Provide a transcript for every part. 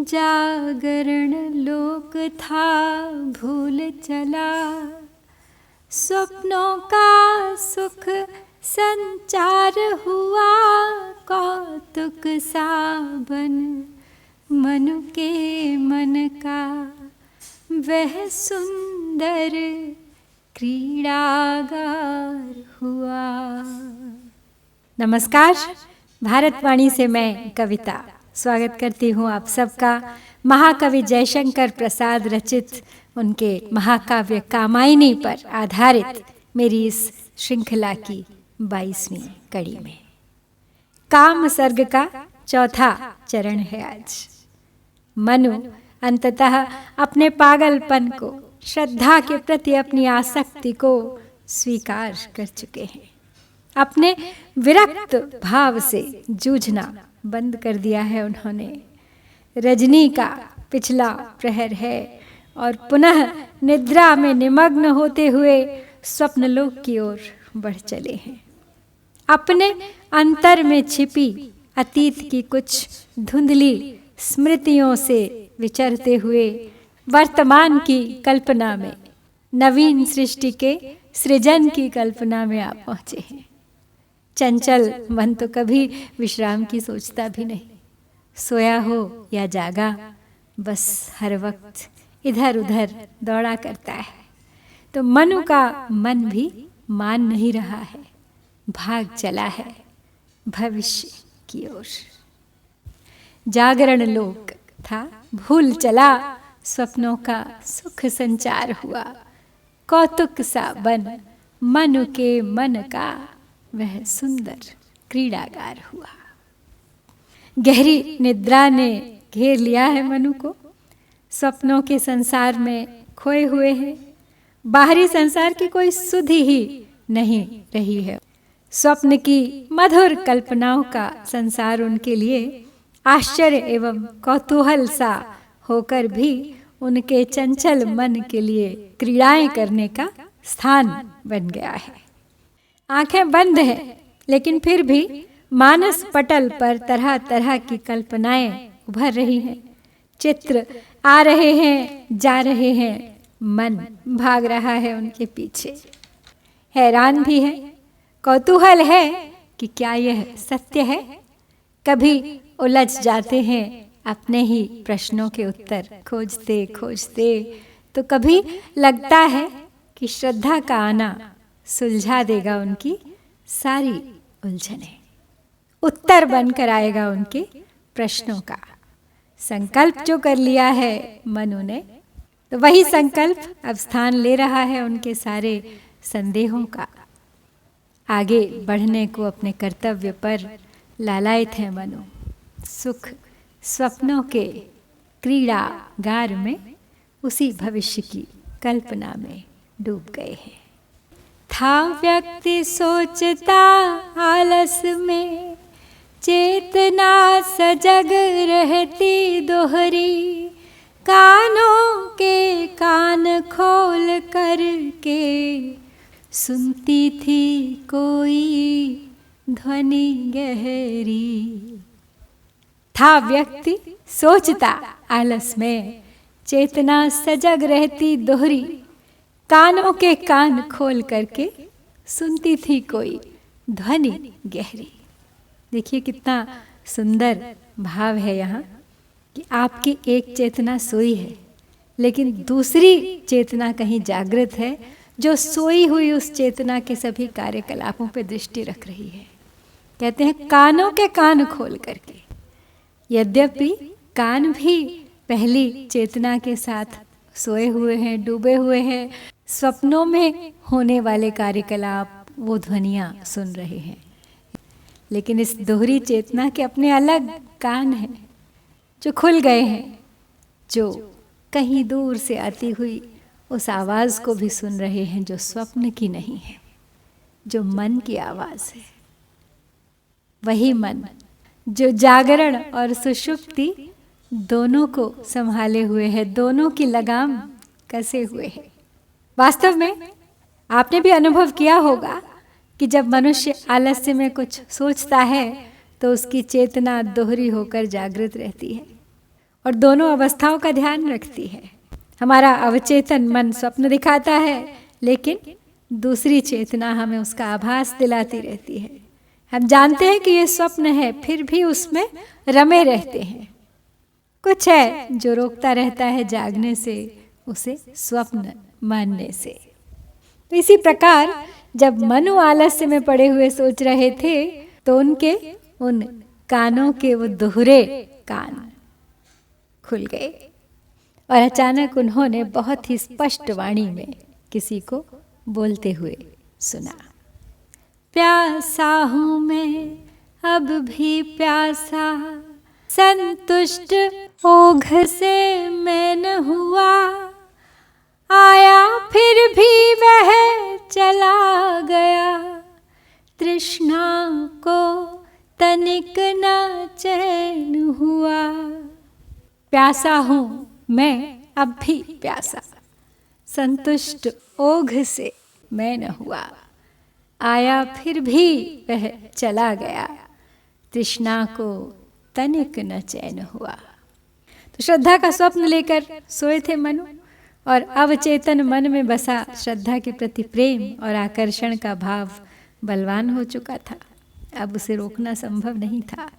जागरण लोक था भूल चला, स्वप्नों का सुख संचार हुआ, कौतुक सा बन मनु के मन का वह सुंदर क्रीड़ागार हुआ। नमस्कार, भारतवाणी से मैं कविता स्वागत करती हूँ आप सबका महाकवि जयशंकर प्रसाद रचित उनके महाकाव्य कामायनी पर आधारित मेरी इस श्रृंखला की 22वीं कड़ी में। काम सर्ग का चौथा चरण है आज। मनु अंततः अपने पागलपन को, श्रद्धा के प्रति अपनी आसक्ति को स्वीकार कर चुके हैं। अपने विरक्त भाव से जूझना बंद कर दिया है उन्होंने। रजनी का पिछला प्रहर है और पुनः निद्रा में निमग्न होते हुए स्वप्नलोक की ओर बढ़ चले हैं। अपने अंतर में छिपी अतीत की कुछ धुंधली स्मृतियों से विचरते हुए वर्तमान की कल्पना में, नवीन सृष्टि के सृजन की कल्पना में आप पहुंचे हैं। चंचल मन तो कभी विश्राम की सोचता भी नहीं, सोया हो या जागा, बस हर वक्त इधर उधर दौड़ा करता है। तो मनु का मन भी मान नहीं रहा है, भाग चला है भविष्य की ओर। जागरण लोक था भूल चला, स्वप्नों का सुख संचार हुआ, कौतुक सा बन मनु के मन का वह सुंदर क्रीड़ागार हुआ। गहरी निद्रा ने घेर लिया है मनु को। स्वप्नों के संसार में खोए हुए हैं। बाहरी संसार की कोई सुध ही नहीं रही है। स्वप्न की मधुर कल्पनाओं का संसार उनके लिए आश्चर्य एवं कौतूहल सा होकर भी उनके चंचल मन के लिए क्रीड़ाएं करने का स्थान बन गया है। आंखें बंद हैं, लेकिन फिर भी मानस पटल पर तरह तरह की कल्पनाएं उभर रही हैं। चित्र आ रहे हैं, जा रहे हैं, मन भाग रहा है उनके पीछे। हैरान भी है, कौतूहल है कि क्या यह सत्य है। कभी उलझ जाते हैं अपने ही प्रश्नों के उत्तर खोजते खोजते, तो कभी लगता है कि श्रद्धा का आना सुलझा देगा उनकी सारी उलझनें, उत्तर बनकर आएगा उनके प्रश्नों का। संकल्प जो कर लिया है मनु ने, तो वही संकल्प अब स्थान ले रहा है उनके सारे संदेहों का। आगे बढ़ने को अपने कर्तव्य पर लालायित है मनु। सुख स्वप्नों के क्रीड़ागार में उसी भविष्य की कल्पना में डूब गए हैं। था व्यक्ति सोचता आलस में, चेतना सजग रहती दोहरी, कानों के कान खोल कर के सुनती थी कोई ध्वनि गहरी। था व्यक्ति सोचता आलस में, चेतना सजग रहती दोहरी, कानों के कान खोल करके सुनती थी कोई ध्वनि गहरी। देखिए कितना सुंदर भाव है यहाँ कि आपकी एक चेतना सोई है, लेकिन दूसरी चेतना कहीं जागृत है, जो सोई हुई उस चेतना के सभी कार्यकलापों पर दृष्टि रख रही है। कहते हैं कानों के कान खोल करके। यद्यपि कान भी पहली चेतना के साथ सोए हुए हैं, डूबे हुए हैं, स्वप्नों में होने वाले कार्यकलाप, वो ध्वनियाँ सुन रहे हैं, लेकिन इस दोहरी चेतना के अपने अलग कान हैं जो खुल गए हैं, जो कहीं दूर से आती हुई उस आवाज़ को भी सुन रहे हैं जो स्वप्न की नहीं है, जो मन की आवाज़ है। वही मन जो जागरण और सुषुप्ति दोनों को संभाले हुए है, दोनों की लगाम कसे हुए है। वास्तव में आपने भी अनुभव किया होगा कि जब मनुष्य आलस्य में कुछ सोचता है तो उसकी चेतना दोहरी होकर जागृत रहती है। और दोनों अवस्थाओं का ध्यान रखती है। हमारा अवचेतन मन स्वप्न दिखाता है, लेकिन दूसरी चेतना हमें उसका आभास दिलाती रहती है। हम जानते हैं कि ये स्वप्न है, फिर भी उसमें रमे रहते हैं। कुछ है जो रोकता रहता है जागने से, उसे स्वप्न मानने से। तो इसी प्रकार जब मनु आलस्य में पड़े हुए सोच रहे थे, तो उनके उन कानों के वो दोहरे कान खुल गए और अचानक उन्होंने बहुत ही स्पष्ट वाणी में किसी को बोलते हुए सुना। प्यासा हूं मैं अब भी प्यासा, संतुष्ट ओघ से मैं न हुआ, आया फिर भी वह चला गया, तृष्णा को तनिक न चैन हुआ। प्यासा हूं मैं अब भी प्यासा, संतुष्ट ओघ से मैं न हुआ, आया फिर भी वह चला गया, तृष्णा को तनिक न चैन हुआ। तो श्रद्धा का स्वप्न लेकर सोए थे मनु, और अवचेतन मन में बसा श्रद्धा के प्रति प्रेम और आकर्षण का भाव बलवान हो चुका था। अब उसे रोकना संभव नहीं था।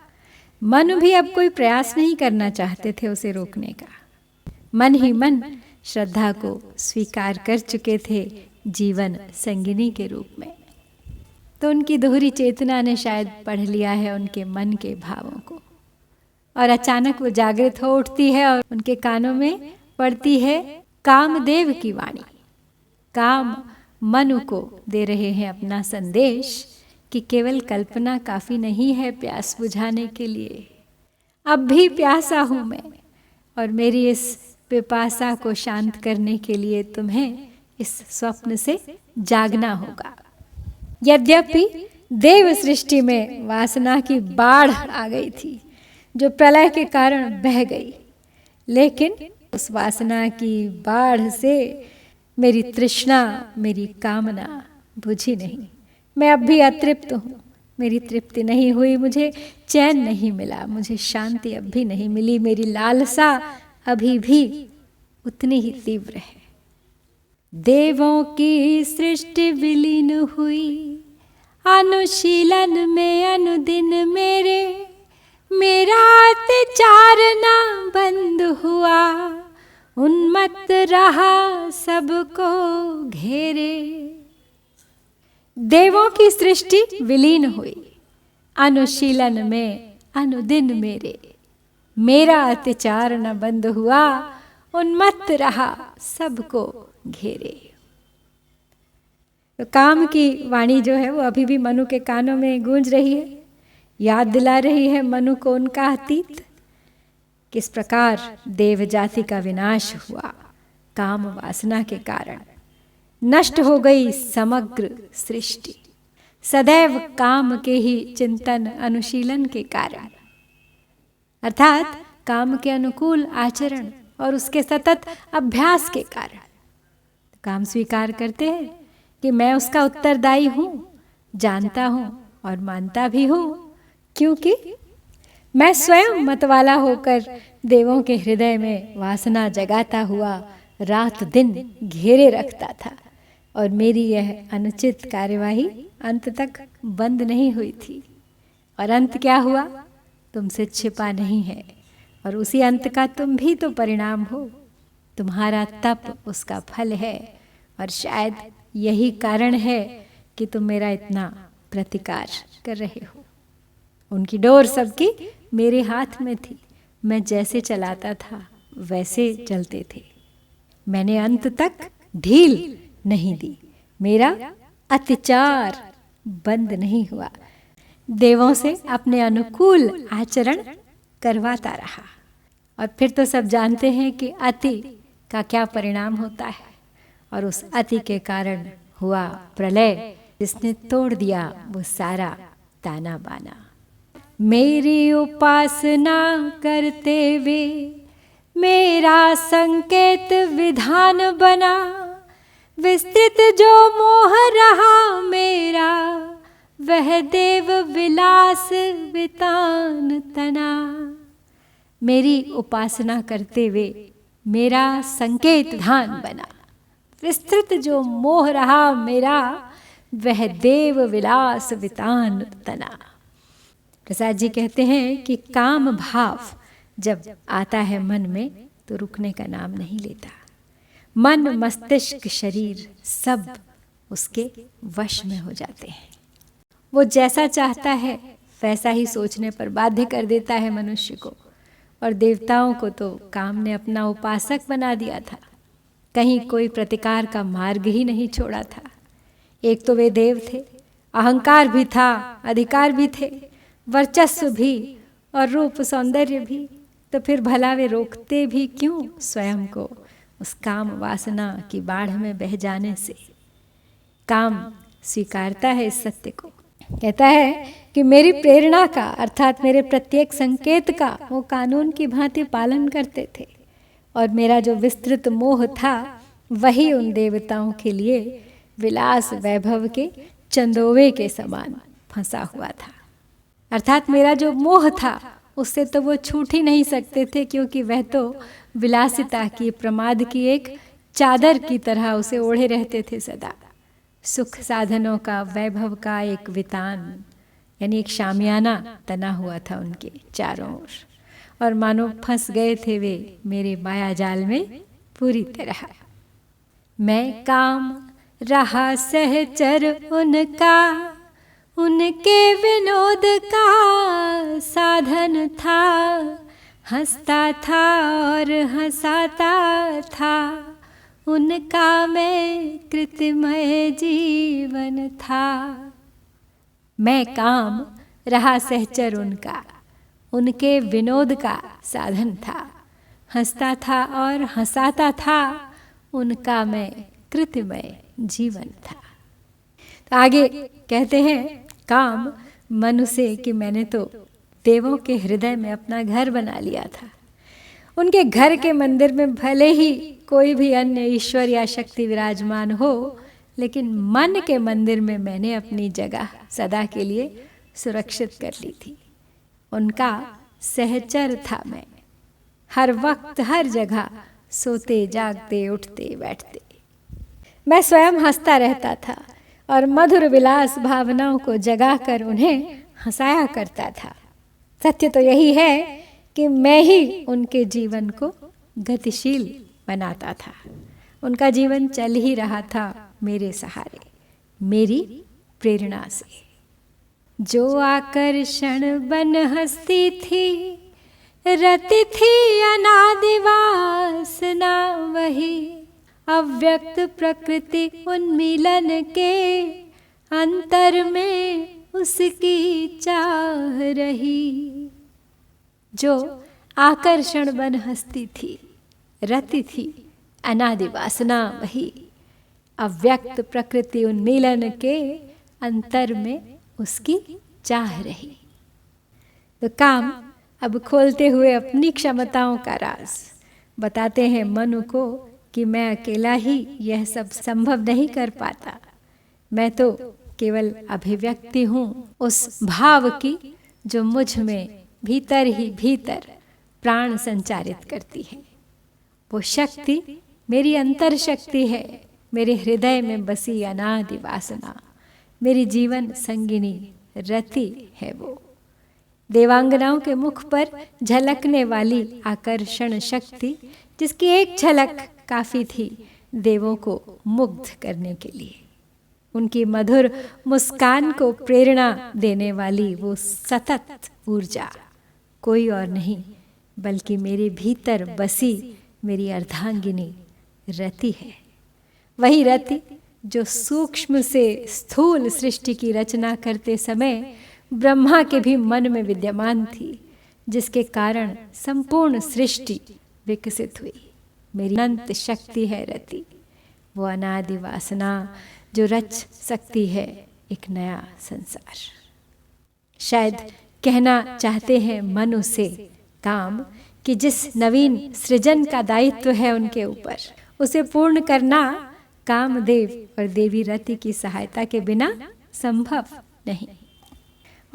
मनु भी अब कोई प्रयास नहीं करना चाहते थे उसे रोकने का। मन ही मन श्रद्धा को स्वीकार कर चुके थे जीवन संगिनी के रूप में। तो उनकी दोहरी चेतना ने शायद पढ़ लिया है उनके मन के भावों को, और अचानक वो जागृत हो उठती है और उनके कानों में पड़ती है कामदेव की वाणी। काम मनु को दे रहे हैं अपना संदेश कि केवल कल्पना काफी नहीं है प्यास बुझाने के लिए। अब भी प्यासा हूं मैं, और मेरी इस पिपासा को शांत करने के लिए तुम्हें इस स्वप्न से जागना होगा। यद्यपि देव सृष्टि में वासना की बाढ़ आ गई थी, जो प्रलय के कारण बह गई, लेकिन उस वासना की बाढ़ से मेरी तृष्णा, मेरी कामना बुझी नहीं। मैं अब भी अतृप्त हूँ, मेरी तृप्ति नहीं हुई, मुझे चैन नहीं मिला, मुझे शांति अब भी नहीं मिली, मेरी लालसा अभी भी उतनी ही तीव्र है। देवों की सृष्टि विलीन हुई, अनुशीलन में अनुदिन मेरे, मेरा अत्याचार ना बंद हुआ, उन्मत्त रहा सबको घेरे। देवों की सृष्टि विलीन हुई, अनुशीलन में अनुदिन मेरे, मेरा अत्याचार न बंद हुआ, उन्मत्त रहा सबको घेरे। तो काम की वाणी जो है वो अभी भी मनु के कानों में गूंज रही है, याद दिला रही है मनु को उनका अतीत, किस प्रकार देव जाति का विनाश हुआ काम वासना के कारण। नष्ट हो गई समग्र सृष्टि, सदैव काम के ही चिंतन अनुशीलन के कारण, अर्थात काम के अनुकूल आचरण और उसके सतत अभ्यास के कारण। काम स्वीकार करते हैं कि मैं उसका उत्तरदायी हूँ, जानता हूँ और मानता भी हूँ, क्योंकि मैं स्वयं मतवाला होकर देवों के हृदय में वासना जगाता हुआ रात दिन घेरे रखता था, और मेरी यह अनुचित कार्यवाही अंत तक बंद नहीं हुई थी। और अंत क्या हुआ तुमसे छिपा नहीं है, और उसी अंत का तुम भी तो परिणाम हो। तुम्हारा तप उसका फल है, और शायद यही कारण है कि तुम मेरा इतना प्रतिकार कर रहे हो। उनकी डोर सबकी मेरे हाथ में थी, मैं जैसे चलाता था वैसे चलते थे, मैंने अंत तक ढील नहीं दी, मेरा अत्याचार बंद नहीं हुआ, देवों से अपने अनुकूल आचरण करवाता रहा। और फिर तो सब जानते हैं कि अति का क्या परिणाम होता है, और उस अति के कारण हुआ प्रलय, जिसने तोड़ दिया वो सारा ताना बाना। मेरी उपासना करते वे मेरा संकेत विधान बना, विस्तृत जो मोह रहा मेरा, वह देव विलास वितान तना। मेरी उपासना करते वे मेरा संकेत धान बना। विस्तृत जो मोह रहा मेरा, वह देव विलास वितान तना। प्रसाद जी कहते हैं कि काम भाव जब आता है मन में तो रुकने का नाम नहीं लेता। मन, मस्तिष्क, शरीर सब उसके वश में हो जाते हैं। वो जैसा चाहता है वैसा ही सोचने पर बाध्य कर देता है मनुष्य को। और देवताओं को तो काम ने अपना उपासक बना दिया था, कहीं कोई प्रतिकार का मार्ग ही नहीं छोड़ा था। एक तो वे देव थे, अहंकार भी था, अधिकार भी थे, वर्चस्व भी और रूप सौंदर्य भी, तो फिर भला वे रोकते भी क्यों स्वयं को उस काम वासना की बाढ़ में बह जाने से। काम स्वीकारता है इस सत्य को, कहता है कि मेरी प्रेरणा का अर्थात मेरे प्रत्येक संकेत का वो कानून की भांति पालन करते थे। और मेरा जो विस्तृत मोह था वही उन देवताओं के लिए विलास वैभव के चंदोवे के समान फंसा हुआ था। अर्थात मेरा जो मोह था उससे तो वो छूट ही नहीं सकते थे, क्योंकि वह तो विलासिता की, प्रमाद की एक चादर की तरह उसे ओढ़े रहते थे सदा। सुख साधनों का, वैभव का एक वितान यानी एक शामियाना तना हुआ था उनके चारों ओर, और मानो फंस गए थे वे मेरे माया जाल में पूरी तरह। मैं काम रहा सहचर उनका, उनके विनोद का साधन था। हंसता था और हंसाता था, उनका मैं कृतमय जीवन था। मैं काम रहा सहचर उनका, उनके विनोद का साधन था। हंसता था और हंसाता था, उनका मैं कृतमय जीवन था। तो आगे कहते हैं काम मनु से कि मैंने तो देवों के हृदय में अपना घर बना लिया था। उनके घर के मंदिर में भले ही कोई भी अन्य ईश्वर या शक्ति विराजमान हो, लेकिन मन के मंदिर में मैंने अपनी जगह सदा के लिए सुरक्षित कर ली थी। उनका सहचर था मैं, हर वक्त हर जगह, सोते जागते उठते बैठते। मैं स्वयं हंसता रहता था और मधुर विलास भावनाओं को जगाकर उन्हें हंसाया करता था। सत्य तो यही है कि मैं ही उनके जीवन को गतिशील बनाता था। उनका जीवन चल ही रहा था मेरे सहारे, मेरी प्रेरणा से। जो आकर्षण बन हंसती थी, रति थी अनादि वासना, वही अव्यक्त प्रकृति उन्मीलन के अंतर में उसकी चाह रही। जो आकर्षण बन हंसती थी, रति थी अनादि वासना, वही अव्यक्त प्रकृति उन्मीलन के अंतर में उसकी चाह रही। तो काम अब खोलते हुए अपनी क्षमताओं का राज बताते हैं मनु को कि मैं अकेला ही यह सब संभव नहीं कर पाता। मैं तो केवल अभिव्यक्ति हूँ उस भाव की जो मुझ में भीतर ही भीतर प्राण संचारित करती है। वो शक्ति मेरी अंतर शक्ति है, मेरे हृदय में बसी अनादि वासना, मेरी जीवन संगिनी रति है। वो देवांगनाओं के मुख पर झलकने वाली आकर्षण शक्ति, जिसकी एक झलक काफी थी देवों को मुग्ध करने के लिए। उनकी मधुर मुस्कान को प्रेरणा देने वाली वो सतत ऊर्जा कोई और नहीं बल्कि मेरे भीतर बसी मेरी अर्धांगिनी रति है। वही रति जो सूक्ष्म से स्थूल सृष्टि की रचना करते समय ब्रह्मा के भी मन में विद्यमान थी, जिसके कारण संपूर्ण सृष्टि विकसित हुई। मेरी अनंत शक्ति है रति, वो अनादि वासना जो रच सकती है एक नया संसार। शायद कहना चाहते हैं मनु से काम कि जिस नवीन सृजन का दायित्व है उनके ऊपर, उसे पूर्ण करना कामदेव और देवी रति की सहायता के बिना संभव नहीं।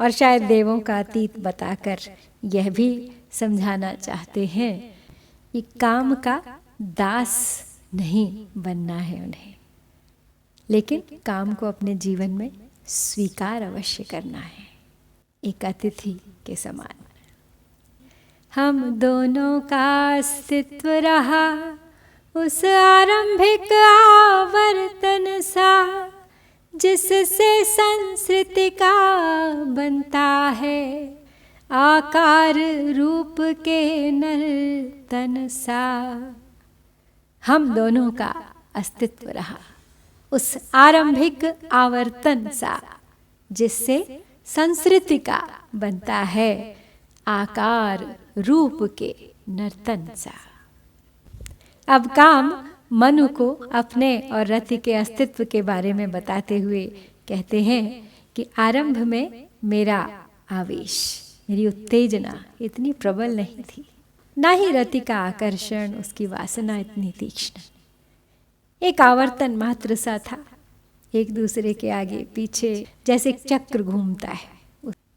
और शायद देवों का अतीत बताकर यह भी समझाना चाहते हैं कि काम का दास नहीं बनना है उन्हें, लेकिन काम को अपने जीवन में स्वीकार अवश्य करना है, एक अतिथि के समान। हम दोनों का अस्तित्व रहा उस आरंभिक आवर्तन सा, जिससे संस्कृति का बनता है आकार रूप के नर्तन सा। हम दोनों का अस्तित्व रहा उस आरंभिक आवर्तन सा, जिससे संस्कृति का बनता है आकार रूप के नर्तन सा। अब काम मनु को अपने और रति के अस्तित्व के बारे में बताते हुए कहते हैं कि आरंभ में मेरा आवेश, मेरी उत्तेजना इतनी प्रबल नहीं थी, ना ही रति का आकर्षण, उसकी वासना इतनी तीक्ष्ण। एक आवर्तन मात्र सा था, एक दूसरे के आगे पीछे जैसे एक चक्र घूमता है,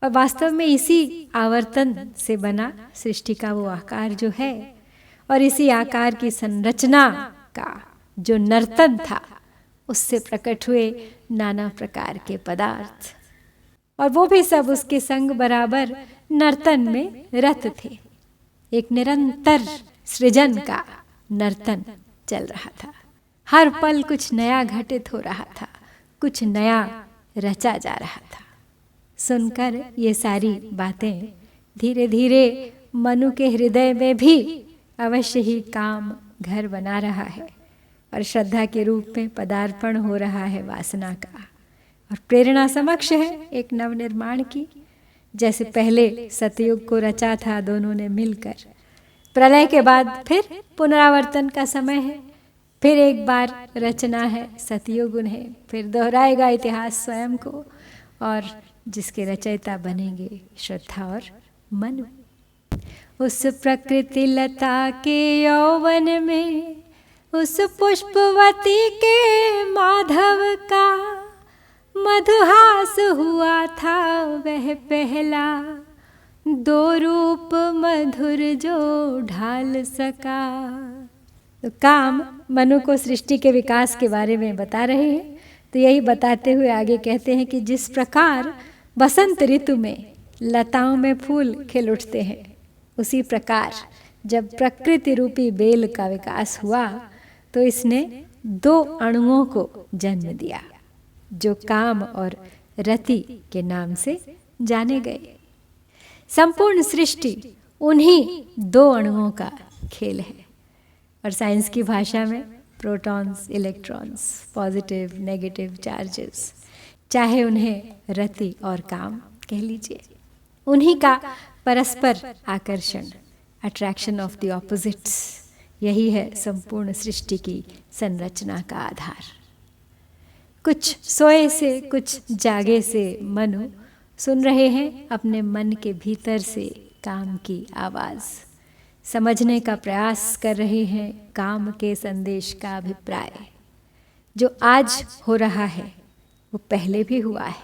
और वास्तव में इसी आवर्तन से बना सृष्टि का वो आकार जो है, और इसी आकार की संरचना का जो नर्तन था, उससे प्रकट हुए नाना प्रकार के पदार्थ, और वो भी सब उसके संग बराबर नर्तन में रत थे। एक निरंतर सृजन का नर्तन चल रहा था, हर पल कुछ नया घटित हो रहा था, कुछ नया रचा जा रहा था। सुनकर ये सारी बातें धीरे धीरे मनु के हृदय में भी अवश्य ही काम घर बना रहा है, और श्रद्धा के रूप में पदार्पण हो रहा है वासना का, और प्रेरणा समक्ष है एक नवनिर्माण की। जैसे पहले सतयुग को रचा था दोनों ने मिलकर, प्रलय के बाद फिर पुनरावर्तन का समय है, फिर एक बार रचना है सतयुग, उन्हें फिर दोहराएगा इतिहास स्वयं को, और जिसके रचयिता बनेंगे श्रद्धा और मनु। उस प्रकृति लता के यौवन में, उस पुष्पवती के माधव का मधुहास हुआ था वह पहला, दो रूप मधुर जो ढाल सका। तो काम मनु को सृष्टि के विकास के बारे में बता रहे हैं, तो यही बताते हुए आगे कहते हैं कि जिस प्रकार बसंत ऋतु में लताओं में फूल खिल उठते हैं, उसी प्रकार जब प्रकृति रूपी बेल का विकास हुआ तो इसने दो अणुओं को जन्म दिया, जो काम और रति के नाम से जाने गए। संपूर्ण सृष्टि उन्हीं दो अणुओं का खेल है, और साइंस की भाषा में protons, electrons, positive negative charges, चाहे उन्हें रति और काम कह लीजिए, उन्हीं का परस्पर आकर्षण, अट्रैक्शन ऑफ द ऑपोजिट्स, यही है संपूर्ण सृष्टि की संरचना का आधार। कुछ सोए से, कुछ जागे से मनु सुन रहे हैं अपने मन के भीतर से काम की आवाज़, समझने का प्रयास कर रहे हैं काम के संदेश का अभिप्राय। जो आज हो रहा है वो पहले भी हुआ है,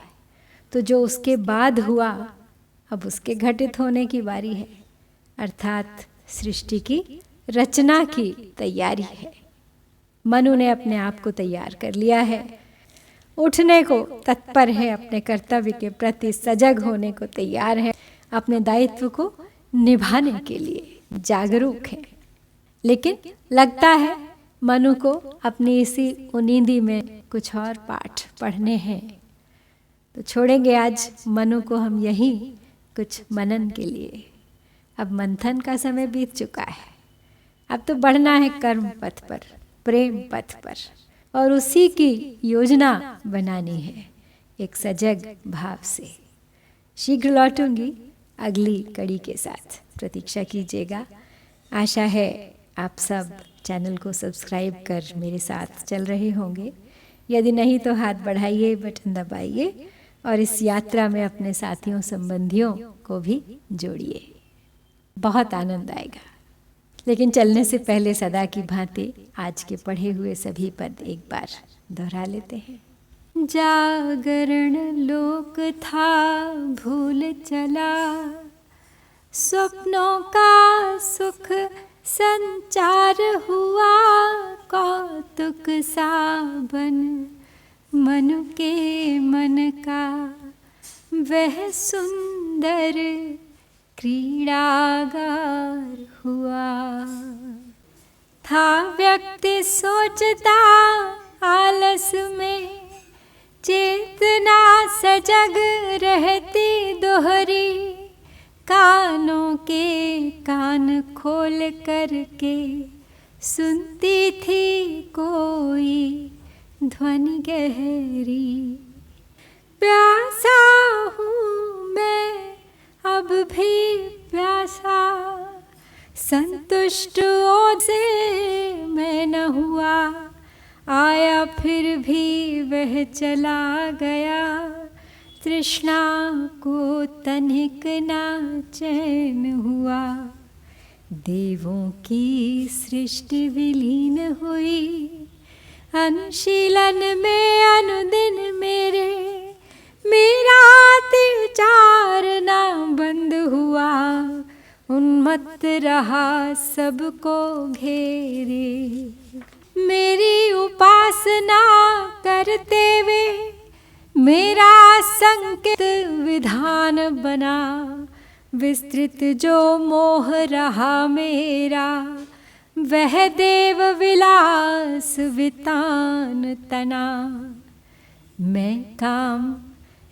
तो जो उसके बाद हुआ अब उसके घटित होने की बारी है, अर्थात सृष्टि की रचना की तैयारी है। मनु ने अपने आप को तैयार कर लिया है, उठने को तत्पर है, अपने कर्तव्य के प्रति सजग होने को तैयार है, अपने दायित्व को निभाने के लिए जागरूक है। लेकिन लगता है मनु को अपनी इसी उनींदी में कुछ और पाठ पढ़ने हैं, तो छोड़ेंगे आज मनु को हम यहीं कुछ मनन के लिए। अब मंथन का समय बीत चुका है, अब तो बढ़ना है कर्म पथ पर, प्रेम पथ पर, और उसी की योजना बनानी है एक सजग भाव से। शीघ्र लौटूंगी अगली कड़ी के साथ, प्रतीक्षा कीजिएगा। आशा है आप सब चैनल को सब्सक्राइब कर मेरे साथ चल रहे होंगे। यदि नहीं तो हाथ बढ़ाइए, बटन दबाइए, और इस यात्रा में अपने साथियों संबंधियों को भी जोड़िए, बहुत आनंद आएगा। लेकिन चलने से पहले सदा की भांति आज के पढ़े हुए सभी पद एक बार दोहरा लेते हैं। जागरण लोक था भूल चला, स्वप्नों का सुख संचार हुआ, कौतुक सा बन मनु के मन का वह सुंदर क्रीड़ागार हुआ। था व्यक्ति सोचता आलस में, चेतना सजग रहती दोहरी, कानों के कान खोल करके सुनती थी कोई ध्वनि गहरी। प्यासा हूँ मैं अब भी प्यासा, संतुष्ट ओज से मैं न हुआ, आया फिर भी वह चला गया, तृष्णा को तनिक ना चैन हुआ। देवों की सृष्टि विलीन हुई, अनुशीलन में अनुदिन मेरे, मेरा अत्याचार ना बंद हुआ, उन्मत्त रहा सबको घेरे। मेरी उपासना करते वे मेरा संकेत विधान बना, विस्तृत जो मोह रहा मेरा, वह देव विलास वितान तना। मैं काम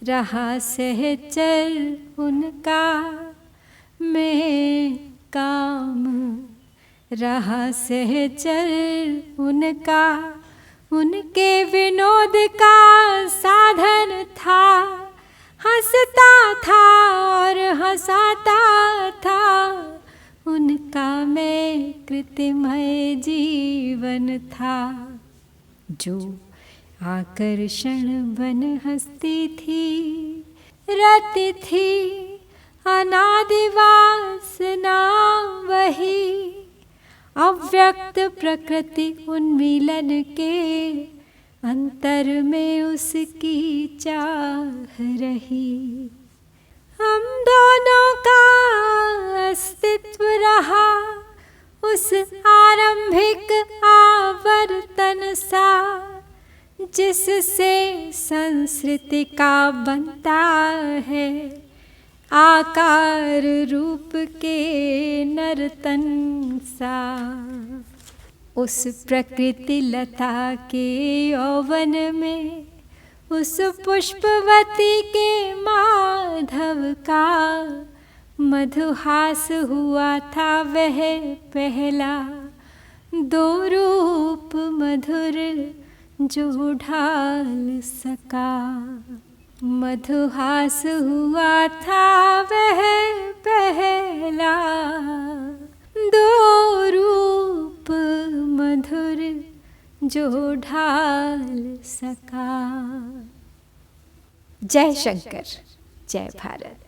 रहा सहचर उनका, मैं काम रहा सहचर उनका, उनके विनोद का साधन था, हंसता था और हंसाता था, उनका मैं कृतिमय जीवन था। जो आकर्षण बन हंसती थी, रति थी अनादि वासना वही, अव्यक्त प्रकृति उन्मीलन के अंतर में उसकी चाह रही। हम दोनों का अस्तित्व रहा उस आरंभिक आवर्तन सा, जिससे संस्कृति का बनता है आकार रूप के नर्तन सा। उस प्रकृति लता के यौवन में, उस पुष्पवती के माधव का मधुहास हुआ था वह पहला, दो रूप मधुर जो ढाल सका। मधुहास हुआ था वह पहला, दो रूप मधुर जो ढाल सका। जय शंकर, जय भारत।